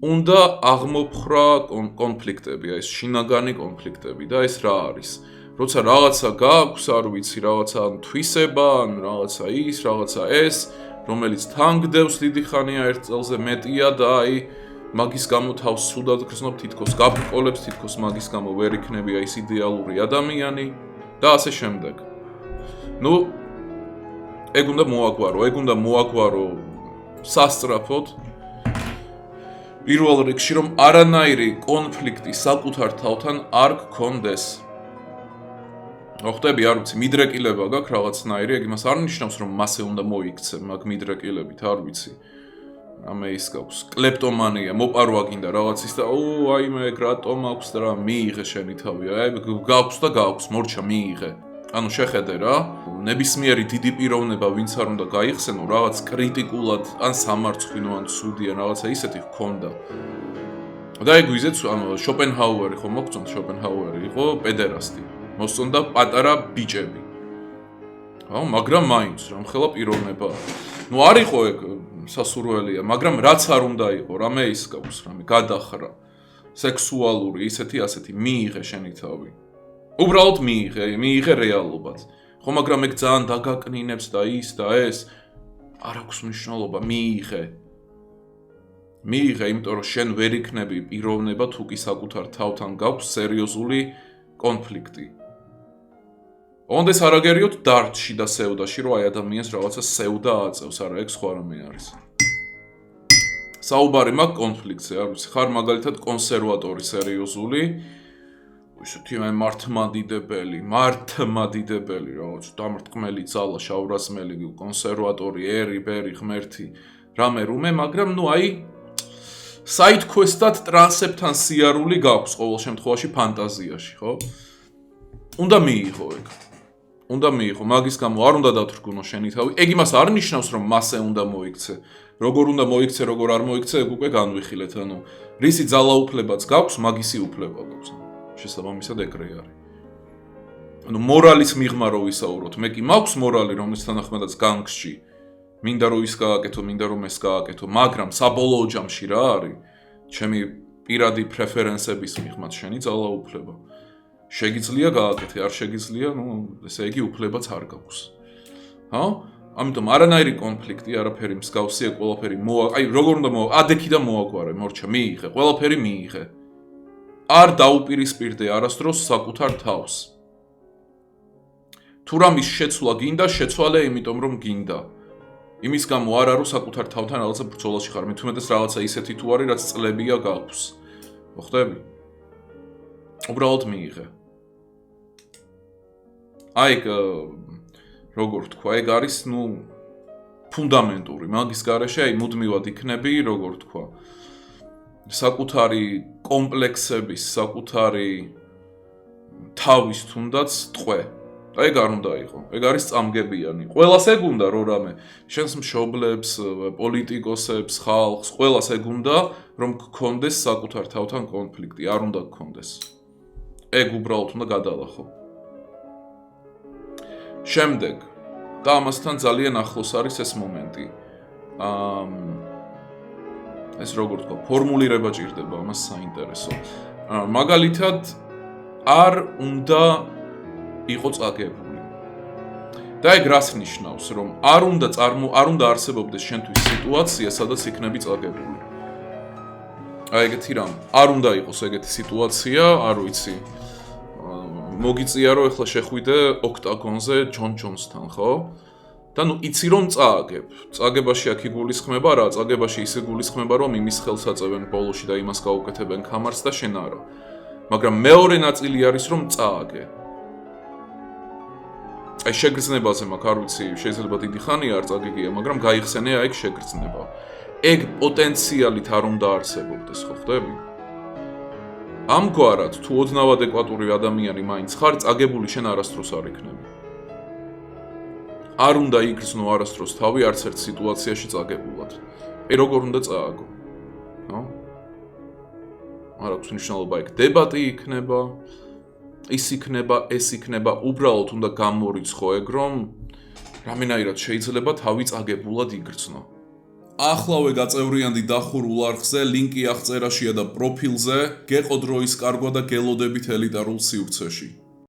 უნდა აღმოფხრა კონფლიქტები, ეს შინაგანი კონფლიქტები და ეს რა არის? როცა რაღაცა გაქვს, არ ვიცი, რაღაცა თვისება, ან რაღაცა ის, რაღაცა ეს, რომელიც თან გდევს დიდი ხანია ერთ წელზე მეტია და აი მაგის გამო თავს სუდად გრძნობ, თითქოს გაბრკოლებს, თითქოს მაგის გამო ვერ იქნებია ის იდეალური ადამიანი და ასე შემდეგ. ნუ ეგ უნდა მოაგვარო სასწრაფოდ პირველ რიგში რომ არანაირი კონფლიქტი საკუთარ თავთან არ გქონდეს. ხვდები, არ ვიცი, მიდრეკილება გაქვს რაღაცნაირი, ეგ იმას არ ნიშნავს რომ მასე უნდა მოიქცე მაგ მიდრეკილებით, არ ვიცი. ამე ის გაქვს, კლეპტომანია, მოპარვა გინდა რაღაცის და აი მე ეგ რატომ აქვს და რა მიიღე შენი თავი, აი გაქვს, მორჩა მიიღე. ანუ შეხედე რა, ნებისმიერი დიდი პიროვნება ვინც არ უნდა გაიხსენო, რაღაც კრიტიკულად, ან სამარცხვინო, ან ცუდი, ან რაღაცა ისეთი ჰქონდა. და ეგ ვიზეც, ანუ შოპენჰაუერი ხო მოგწონთ, შოპენჰაუერი იყო პედერასტი. მოსწონდა პატარა ბიჭები. მაგრამ მაინც რამხელა პიროვნება. ნუ არ იყო ეგ სასურველია, მაგრამ რაც არ უნდა იყო, რამე ის გაქვს, რამე გადახრა, სექსუალური, ისეთი, ასეთი, მიიღე შენი თავი. უბრალოდ მიიღე რეალობად. ხო, მაგრამ ეგ ძალიან დაგაკნინებს და ის და ეს არ აქვს მნიშვნელობა, მიიღე, იმიტომ რომ შენ ვერ იქნები პიროვნება თუ კი საკუთარ თავთან გაქვს სერიოზული კონფლიქტი. ონდეს არ აგერიოთ დარდში და სევდაში, რომ აი ადამიანს რაღაცა სევდა აწევს, არა, ეგ სხვა რამე არის. საუბარი მაქვს კონფლიქტზე, არ ვიცი, ხარ მაგალითად კონსერვატორი სერიოზული, ისეთი მართმადიდებელი, რაღაც დამრტყმელი ძალა, შავრაზმელი, კონსერვატორი, ერი, ბერი, ღმერთი, რამე რუმე, მაგრამ ნუ აი საიდ ქვესტად ტრანსებთან სიარული გაქვს ყოველ შემთხვევაში ფანტაზიაში, ხო? უნდა მიიღო ეგ. მაგის გამო არ უნდა დათრგუნო შენი თავი. ეგ იმას არ ნიშნავს, რომ მასე უნდა მოიქცე. როგორ უნდა მოიქცე, როგორ არ მოიქცე, ეგ უკვე განვიხილეთ, ანუ რისი ძალაუფლებაც გაქვს, მაგისი უფლება გაქვს. შესაბამისად ეგრე არის. ანუ მორალის მიღმა რო ვისაუბროთ, მე კი მაქვს მორალი, რომლის თანახმადაც განგსში. მინდა რომ ის გააკეთო, მინდა რომ ეს გააკეთო, მაგრამ საბოლოო ჯამში რა არის? ჩემი პირადი პრეფერენსების მიღმაც შენი ძალაუფლება. შეგიძლია გააკეთე, არ შეგიძლია, ნუ ესე იგი უფლებაც არ გაქვს. ამიტომ არანაირი კონფლიქტი, არაფერი მსგავსია, ყველაფერი აი როგორ უნდა ადექი და მოაგვარე, მორჩა, მიიღე, ყველაფერი მიიღე. არ დაუპირისპირდე არასდროს საკუთარ თავს. თუ რამის შეცვლა გინდა, შეცვალე იმიტომ რომ გინდა. იმის გამო არ არო საკუთარ თავთან რაღაცა ბრძოლაში ხარ, მით უმეტეს რაღაცა ისეთი თუ არის, რაც წლებია გაქვს. ხვდები? უბრალოდ მიიღე. აი როგორ თქვა, ეგ არის, ნუ ფუნდამენტური, მაგის გარეშე აი მუდმივად იქნები, როგორ თქვა, საკუთარი კომპლექსების, საკუთარი თავის თუნდაც ტყვე. და ეგ არ უნდა იყო. ეგ არის წამგებიანი. ყველას ეგ უნდა რომ რამე, შენს მშობლებს, პოლიტიკოსებს, ხალხს, ყველას ეგ უნდა რომ გქონდეს საკუთარ თავთან კონფლიქტი, არ უნდა გქონდეს. ეგ უბრალოდ უნდა გადალახო. შემდეგ და ამასთან ძალიან ახლოს არის ეს მომენტი. ეს როგორ თქვა, ფორმულირება ჭირდება ამას საინტერესო. მაგალითად არ უნდა იყო წაგებული. და ეგ რას ნიშნავს, რომ არ უნდა არსებობდეს შენთვის სიტუაცია, სადაც იქნები წაგებული. აი ეგეთი რამ, არ უნდა იყოს ეგეთი სიტუაცია, არ ვიცი. მოგიწია რომ ეხლა შეხვიდე ოქტაგონზე ჯონ ჯონსთან, ხო? და ნუ იცი რომ წააგებ. წაგებაში აქ იგულისხმება რა, წაგებაში ის იგულისხმება რომ იმის ხელს აწევენ ბოლოში და იმას გაუკეთებენ ქამარს და შენ არა. მაგრამ მეორე ნაწილი არის რომ წააგე. აი შეგრძნებაზე მაქვს, არ ვიცი, შეიძლება დიდი ხანია არ წაგიგია, მაგრამ გაიხსენე აი შეგრძნება. ეგ პოტენციალით არ უნდა არსებობდეს, ხო ხვდები? ამგვარად, თუ ოდნავ ადეკვატური ადამიანი მაინც ხარ, წაგებული შენ არასდროს არ იქნები. არ უნდა იგრძნო არასდროს თავი არც ერთ სიტუაციაში წაგებულად. როგორ უნდა წააგო? არ აქვს მნიშვნელობა ეგ დებატი იქნება, ის იქნება, ეს იქნება, უბრალოდ უნდა გამორიცხო ეგ, რომ რამენაირად შეიძლება თავი წაგებულად იგრძნო. ახლავე გაწევრიანდი დახურულ არხზე, ლინკი აღწერაშია და პროფილზე, გეყო დროის კარგვა და გელოდებით ელიტარულ სივრცეში.